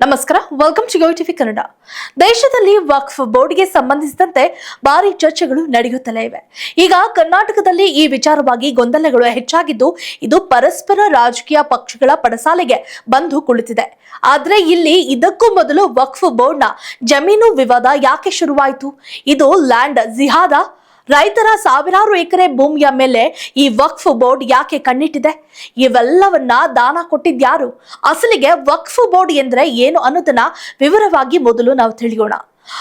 ನಮಸ್ಕಾರ, welcome to TV Kannada. ದೇಶದಲ್ಲಿ ವಕ್ಫ್ ಬೋರ್ಡ್ಗೆ ಸಂಬಂಧಿಸಿದಂತೆ ಭಾರಿ ಚರ್ಚೆಗಳು ನಡೆಯುತ್ತಲೇ ಇವೆ. ಈಗ ಕರ್ನಾಟಕದಲ್ಲಿ ಈ ವಿಚಾರವಾಗಿ ಗೊಂದಲಗಳು ಹೆಚ್ಚಾಗಿದ್ದು, ಇದು ಪರಸ್ಪರ ರಾಜಕೀಯ ಪಕ್ಷಗಳ ಪಡಸಾಲೆಗೆ ಬಂದು ಕುಳಿತಿದೆ. ಆದ್ರೆ ಇಲ್ಲಿ ಇದಕ್ಕೂ ಮೊದಲು ವಕ್ಫ್ ಬೋರ್ಡ್ನ ಜಮೀನು ವಿವಾದ ಯಾಕೆ ಶುರುವಾಯಿತು? ಇದು ಲ್ಯಾಂಡ್ ಜಿಹಾದ? ರೈತರ ಸಾವಿರಾರು ಎಕರೆ ಭೂಮಿಯ ಮೇಲೆ ಈ ವಕ್ಫ್ ಬೋರ್ಡ್ ಯಾಕೆ ಕಣ್ಣಿಟ್ಟಿದೆ? ಇವೆಲ್ಲವನ್ನ ದಾನ ಕೊಟ್ಟಿದ್ಯಾರು? ಅಸಲಿಗೆ ವಕ್ಫ್ ಬೋರ್ಡ್ ಎಂದ್ರೆ ಏನು ಅನ್ನೋದನ್ನ ವಿವರವಾಗಿ ಮೊದಲು ನಾವು ತಿಳಿಯೋಣ.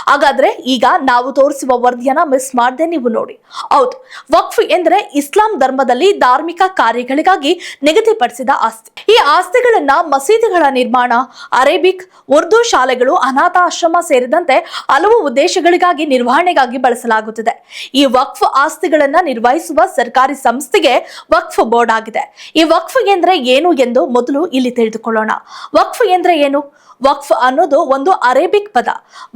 ಹಾಗಾದ್ರೆ ಈಗ ನಾವು ತೋರಿಸುವ ವರದಿಯನ್ನ ಮಿಸ್ ಮಾಡದೆ ನೀವು ನೋಡಿ. ಹೌದು, ವಕ್ಫ್ ಎಂದ್ರೆ ಇಸ್ಲಾಂ ಧರ್ಮದಲ್ಲಿ ಧಾರ್ಮಿಕ ಕಾರ್ಯಗಳಿಗಾಗಿ ನಿಗದಿಪಡಿಸಿದ ಆಸ್ತಿ. ಈ ಆಸ್ತಿಗಳನ್ನ ಮಸೀದಿಗಳ ನಿರ್ಮಾಣ, ಅರೇಬಿಕ್, ಉರ್ದು ಶಾಲೆಗಳು, ಅನಾಥಾಶ್ರಮ ಸೇರಿದಂತೆ ಹಲವು ಉದ್ದೇಶಗಳಿಗಾಗಿ ನಿರ್ವಹಣೆಗಾಗಿ ಬಳಸಲಾಗುತ್ತದೆ. ಈ ವಕ್ಫ್ ಆಸ್ತಿಗಳನ್ನ ನಿರ್ವಹಿಸುವ ಸರ್ಕಾರಿ ಸಂಸ್ಥೆಗೆ ವಕ್ಫ್ ಬೋರ್ಡ್ ಆಗಿದೆ. ಈ ವಕ್ಫ್ ಎಂದ್ರೆ ಏನು ಎಂದು ಮೊದಲು ಇಲ್ಲಿ ತಿಳಿದುಕೊಳ್ಳೋಣ. ವಕ್ಫ್ ಎಂದ್ರೆ ಏನು? ವಕ್ಫ್ ಅನ್ನೋದು ಒಂದು ಅರೇಬಿಕ್ ಪದ.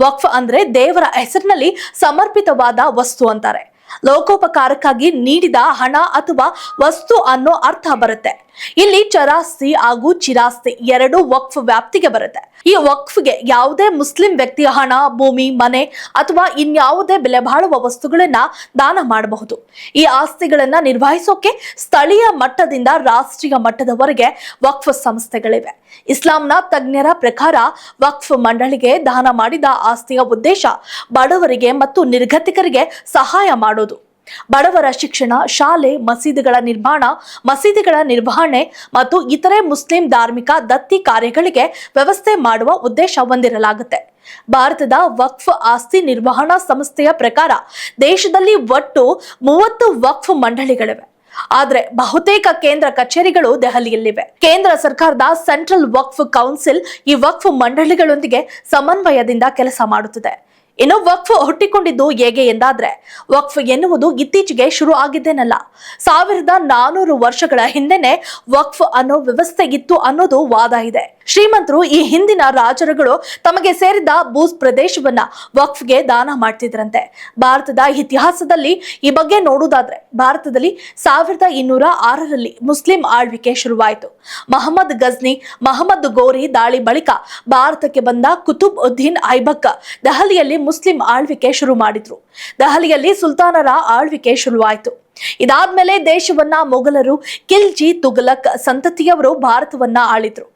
ವಕ್ಫ್ ಅಂದ್ರೆ ದೇವರ ಹೆಸರಿನಲ್ಲಿ ಸಮರ್ಪಿತವಾದ ವಸ್ತು ಅಂತಾರೆ. ಲೋಕೋಪಕಾರಕ್ಕಾಗಿ ನೀಡಿದ ಹಣ ಅಥವಾ ವಸ್ತು ಅನ್ನೋ ಅರ್ಥ ಬರುತ್ತೆ. ಇಲ್ಲಿ ಚರಾಸ್ತಿ ಹಾಗೂ ಚಿರಾಸ್ತಿ ಎರಡು ವಕ್ಫ್ ವ್ಯಾಪ್ತಿಗೆ ಬರುತ್ತೆ. ಈ ವಕ್ಫ್ಗೆ ಯಾವುದೇ ಮುಸ್ಲಿಂ ವ್ಯಕ್ತಿ ಹಣ, ಭೂಮಿ, ಮನೆ ಅಥವಾ ಇನ್ಯಾವುದೇ ಬೆಲೆ ಬಾಳುವ ವಸ್ತುಗಳನ್ನ ದಾನ ಮಾಡಬಹುದು. ಈ ಆಸ್ತಿಗಳನ್ನ ನಿರ್ವಹಿಸೋಕೆ ಸ್ಥಳೀಯ ಮಟ್ಟದಿಂದ ರಾಷ್ಟ್ರೀಯ ಮಟ್ಟದವರೆಗೆ ವಕ್ಫ್ ಸಂಸ್ಥೆಗಳಿವೆ. ಇಸ್ಲಾಂನ ತಜ್ಞರ ಪ್ರಕಾರ ವಕ್ಫ್ ಮಂಡಳಿಗೆ ದಾನ ಮಾಡಿದ ಆಸ್ತಿಯ ಉದ್ದೇಶ ಬಡವರಿಗೆ ಮತ್ತು ನಿರ್ಗತಿಕರಿಗೆ ಸಹಾಯ ಮಾಡೋದು. ಬಡವರ ಶಿಕ್ಷಣ, ಶಾಲೆ, ಮಸೀದಿಗಳ ನಿರ್ಮಾಣ, ಮಸೀದಿಗಳ ನಿರ್ವಹಣೆ ಮತ್ತು ಇತರೆ ಮುಸ್ಲಿಂ ಧಾರ್ಮಿಕ ದತ್ತಿ ಕಾರ್ಯಗಳಿಗೆ ವ್ಯವಸ್ಥೆ ಮಾಡುವ ಉದ್ದೇಶ ಹೊಂದಿರಲಾಗುತ್ತೆ. ಭಾರತದ ವಕ್ಫ್ ಆಸ್ತಿ ನಿರ್ವಹಣಾ ಸಂಸ್ಥೆಯ ಪ್ರಕಾರ ದೇಶದಲ್ಲಿ ಒಟ್ಟು 30 ವಕ್ಫ್ ಮಂಡಳಿಗಳಿವೆ. ಆದ್ರೆ ಬಹುತೇಕ ಕೇಂದ್ರ ಕಚೇರಿಗಳು ದೆಹಲಿಯಲ್ಲಿವೆ. ಕೇಂದ್ರ ಸರ್ಕಾರದ ಸೆಂಟ್ರಲ್ ವಕ್ಫ್ ಕೌನ್ಸಿಲ್ ಈ ವಕ್ಫ್ ಮಂಡಳಿಗಳೊಂದಿಗೆ ಸಮನ್ವಯದಿಂದ ಕೆಲಸ ಮಾಡುತ್ತದೆ. ಇನ್ನು ವಕ್ಫ್ ಹುಟ್ಟಿಕೊಂಡಿದ್ದು ಹೇಗೆ ಎಂದಾದ್ರೆ, ವಕ್ಫ್ ಎನ್ನುವುದು ಇತ್ತೀಚೆಗೆ ಶುರು ಆಗಿದ್ದೇನಲ್ಲ. 1400 ವರ್ಷಗಳ ಹಿಂದೆನೆ ವಕ್ಫ್ ಅನ್ನೋ ವ್ಯವಸ್ಥೆ ಇತ್ತು ಅನ್ನೋದು ವಾದ ಇದೆ. ಶ್ರೀಮಂತರು ಈ ಹಿಂದಿನ ರಾಜರುಗಳು ತಮಗೆ ಸೇರಿದ ಭೂ ಪ್ರದೇಶವನ್ನ ವಕ್ಫ್ಗೆ ದಾನ ಮಾಡ್ತಿದ್ರಂತೆ. ಭಾರತದ ಇತಿಹಾಸದಲ್ಲಿ ಈ ಬಗ್ಗೆ ನೋಡುವುದಾದ್ರೆ, ಭಾರತದಲ್ಲಿ 1206ರಲ್ಲಿ ಮುಸ್ಲಿಂ ಆಳ್ವಿಕೆ ಶುರುವಾಯಿತು. ಮಹಮ್ಮದ್ ಗಜ್ನಿ, ಮಹಮ್ಮದ್ ಗೋರಿ ದಾಳಿ ಬಳಿಕ ಭಾರತಕ್ಕೆ ಬಂದ ಕುತುಬ್ ಉದ್ದೀನ್ ಐಬಕ್ ದೆಹಲಿಯಲ್ಲಿ ಮುಸ್ಲಿಂ ಆಳ್ವಿಕೆ ಶುರು ಮಾಡಿದ್ರು. ದೆಹಲಿಯಲ್ಲಿ ಸುಲ್ತಾನರ ಆಳ್ವಿಕೆ ಶುರುವಾಯಿತು. ಇದಾದ್ಮೇಲೆ ದೇಶವನ್ನ ಮೊಘಲರು, ಖಿಲ್ಜಿ, ತುಘಲಕ್ ಸಂತತಿಯವರು ಭಾರತವನ್ನ ಆಳಿದ್ರು.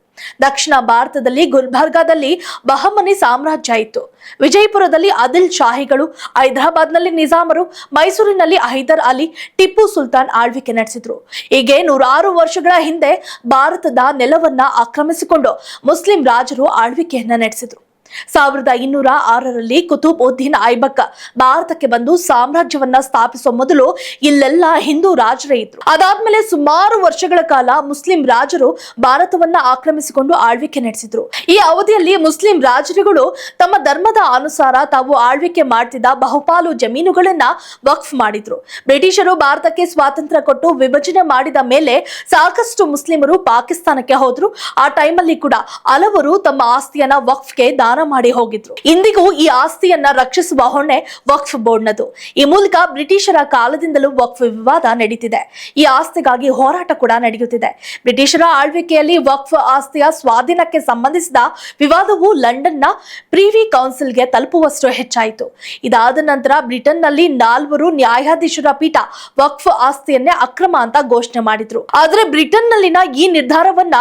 ದಕ್ಷಿಣ ಭಾರತದಲ್ಲಿ ಗುಲ್ಬರ್ಗಾದಲ್ಲಿ ಬಹಮನಿ ಸಾಮ್ರಾಜ್ಯ ಇತ್ತು. ವಿಜಯಪುರದಲ್ಲಿ ಆದಿಲ್ ಶಾಹಿಗಳು, ಹೈದರಾಬಾದ್ನಲ್ಲಿ ನಿಜಾಮರು, ಮೈಸೂರಿನಲ್ಲಿ ಹೈದರ್ ಅಲಿ, ಟಿಪ್ಪು ಸುಲ್ತಾನ್ ಆಳ್ವಿಕೆ ನಡೆಸಿದ್ರು. ಹೀಗೆ 106 ವರ್ಷಗಳ ಹಿಂದೆ ಭಾರತದ ನೆಲವನ್ನ ಆಕ್ರಮಿಸಿಕೊಂಡು ಮುಸ್ಲಿಂ ರಾಜರು ಆಳ್ವಿಕೆಯನ್ನ ನಡೆಸಿದ್ರು. 1206ರಲ್ಲಿ ಕುತುಬ್ ಉದ್ದೀನ್ ಐಬಕ್ ಭಾರತಕ್ಕೆ ಬಂದು ಸಾಮ್ರಾಜ್ಯವನ್ನ ಸ್ಥಾಪಿಸುವ ಮೊದಲು ಇಲ್ಲೆಲ್ಲ ಹಿಂದೂ ರಾಜರೇ ಇದ್ರು. ಅದಾದ್ಮೇಲೆ ಸುಮಾರು ವರ್ಷಗಳ ಕಾಲ ಮುಸ್ಲಿಂ ರಾಜರು ಭಾರತವನ್ನ ಆಕ್ರಮಿಸಿಕೊಂಡು ಆಳ್ವಿಕೆ ನಡೆಸಿದ್ರು. ಈ ಅವಧಿಯಲ್ಲಿ ಮುಸ್ಲಿಂ ರಾಜರುಗಳು ತಮ್ಮ ಧರ್ಮದ ಅನುಸಾರ ತಾವು ಆಳ್ವಿಕೆ ಮಾಡ್ತಿದ್ದ ಬಹುಪಾಲು ಜಮೀನುಗಳನ್ನ ವಕ್ಫ್ ಮಾಡಿದ್ರು. ಬ್ರಿಟಿಷರು ಭಾರತಕ್ಕೆ ಸ್ವಾತಂತ್ರ್ಯ ಕೊಟ್ಟು ವಿಭಜನೆ ಮಾಡಿದ ಮೇಲೆ ಸಾಕಷ್ಟು ಮುಸ್ಲಿಮರು ಪಾಕಿಸ್ತಾನಕ್ಕೆ ಹೋದ್ರು. ಆ ಟೈಮಲ್ಲಿ ಕೂಡ ಹಲವರು ತಮ್ಮ ಆಸ್ತಿಯನ್ನ ವಕ್ಫ್ಗೆ ದಾನ ಮಾಡಿ ಹೋಗಿದ್ರು. ಇಂದಿಗೂ ಈ ಆಸ್ತಿಯನ್ನ ರಕ್ಷಿಸುವ ಹೊಣೆ ವಕ್ಫ್ ಬೋರ್ಡ್ನದು. ಈ ಮೂಲಕ ಬ್ರಿಟಿಷರ ಕಾಲದಿಂದಲೂ ವಕ್ಫ್ ವಿವಾದ ನಡೀತಿದೆ. ಈ ಆಸ್ತಿಗಾಗಿ ಹೋರಾಟ ಕೂಡ ನಡೆಯುತ್ತಿದೆ. ಬ್ರಿಟಿಷರ ಆಳ್ವಿಕೆಯಲ್ಲಿ ವಕ್ಫ್ ಆಸ್ತಿಯ ಸ್ವಾಧೀನಕ್ಕೆ ಸಂಬಂಧಿಸಿದ ವಿವಾದವು ಲಂಡನ್ನ ಪ್ರಿವಿ ಕೌನ್ಸಿಲ್ಗೆ ತಲುಪುವಷ್ಟು ಹೆಚ್ಚಾಯಿತು. ಇದಾದ ನಂತರ ಬ್ರಿಟನ್ನಲ್ಲಿ 4 ನ್ಯಾಯಾಧೀಶರ ಪೀಠ ವಕ್ಫ್ ಆಸ್ತಿಯನ್ನೇ ಅಕ್ರಮ ಅಂತ ಘೋಷಣೆ ಮಾಡಿದ್ರು. ಆದ್ರೆ ಬ್ರಿಟನ್ನಲ್ಲಿನ ಈ ನಿರ್ಧಾರವನ್ನ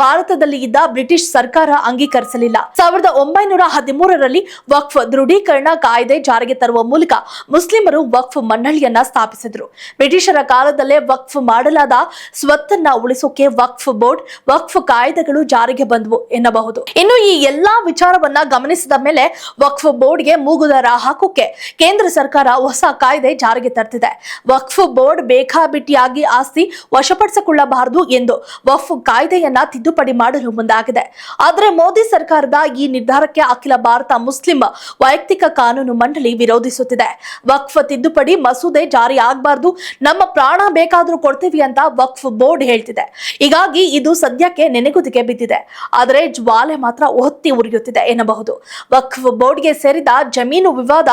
ಭಾರತದಲ್ಲಿ ಇದ್ದ ಬ್ರಿಟಿಷ್ ಸರ್ಕಾರ ಅಂಗೀಕರಿಸಲಿಲ್ಲ. 1913ರಲ್ಲಿ ವಕ್ಫ್ ದೃಢೀಕರಣ ಕಾಯ್ದೆ ಜಾರಿಗೆ ತರುವ ಮೂಲಕ ಮುಸ್ಲಿಮರು ವಕ್ಫ್ ಮಂಡಳಿಯನ್ನ ಸ್ಥಾಪಿಸಿದ್ರು. ಬ್ರಿಟಿಷರ ಕಾಲದಲ್ಲೇ ವಕ್ಫ್ ಮಾಡಲಾದ ಸ್ವತ್ತನ್ನ ಉಳಿಸೋಕೆ ವಕ್ಫ್ ಬೋರ್ಡ್, ವಕ್ಫ್ ಕಾಯ್ದೆಗಳು ಜಾರಿಗೆ ಬಂದವು ಎನ್ನಬಹುದು. ಇನ್ನು ಈ ಎಲ್ಲಾ ವಿಚಾರವನ್ನ ಗಮನಿಸಿದ ಮೇಲೆ ವಕ್ಫ್ ಬೋರ್ಡ್ಗೆ ಮೂಗುದಾರ ಹಾಕೋಕೆ ಕೇಂದ್ರ ಸರ್ಕಾರ ಹೊಸ ಕಾಯ್ದೆ ಜಾರಿಗೆ ತರ್ತಿದೆ. ವಕ್ಫ್ ಬೋರ್ಡ್ ಬೇಕಾಬಿಟ್ಟಿಯಾಗಿ ಆಸ್ತಿ ವಶಪಡಿಸಿಕೊಳ್ಳಬಾರದು ಎಂದು ವಕ್ಫ್ ಕಾಯ್ದೆಯನ್ನ ತಿದ್ದುಪಡಿ ಮಾಡಲು ಮುಂದಾಗಿದೆ. ಆದ್ರೆ ಮೋದಿ ಸರ್ಕಾರದ ಈ ನಿರ್ಧಾರಕ್ಕೆ ವಿಚಾರಕ್ಕೆ ಅಖಿಲ ಭಾರತ ಮುಸ್ಲಿಂ ವೈಯಕ್ತಿಕ ಕಾನೂನು ಮಂಡಳಿ ವಿರೋಧಿಸುತ್ತಿದೆ. ವಕ್ಫ್ ತಿದ್ದುಪಡಿ ಮಸೂದೆ ಜಾರಿ ಆಗಬಾರ್ದು, ನಮ್ಮ ಪ್ರಾಣ ಬೇಕಾದ್ರೂ ಕೊಡ್ತೀವಿ ಅಂತ ವಕ್ಫ್ ಬೋರ್ಡ್ ಹೇಳ್ತಿದೆ. ಹೀಗಾಗಿ ಇದು ಸದ್ಯಕ್ಕೆ ನೆನೆಗುದಿಗೆ ಬಿದ್ದಿದೆ. ಆದರೆ ಜ್ವಾಲೆ ಮಾತ್ರ ಹೊತ್ತಿ ಉರಿಯುತ್ತಿದೆ ಎನ್ನಬಹುದು. ವಕ್ಫ್ ಬೋರ್ಡ್ಗೆ ಸೇರಿದ ಜಮೀನು ವಿವಾದ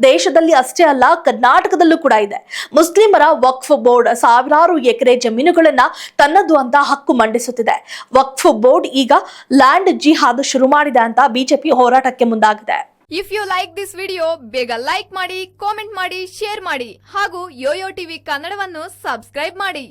ದೇಶದಲ್ಲಿ ಅಷ್ಟೇ ಅಲ್ಲ, ಕರ್ನಾಟಕದಲ್ಲೂ ಕೂಡ ಇದೆ. ಮುಸ್ಲಿಮರ ವಕ್ಫ್ ಬೋರ್ಡ್ ಸಾವಿರಾರು ಎಕರೆ ಜಮೀನುಗಳನ್ನ ತನ್ನದು ಅಂತ ಹಕ್ಕು ಮಂಡಿಸುತ್ತಿದೆ. ವಕ್ಫ್ ಬೋರ್ಡ್ ಈಗ ಲ್ಯಾಂಡ್ ಜಿಹಾದ್ ಶುರು ಮಾಡಿದೆ ಅಂತ ಬಿಜೆಪಿ ಹೋರಾಟಕ್ಕೆ ಮುಂದಾಗಿದೆ. If you like this video ಬೇಗ ಲೈಕ್ ಮಾಡಿ, ಕಾಮೆಂಟ್ ಮಾಡಿ, ಶೇರ್ ಮಾಡಿ ಹಾಗೂ ಯೋಯೋ ಟಿವಿ ಕನ್ನಡವನ್ನು ಸಬ್ಸ್ಕ್ರೈಬ್ ಮಾಡಿ.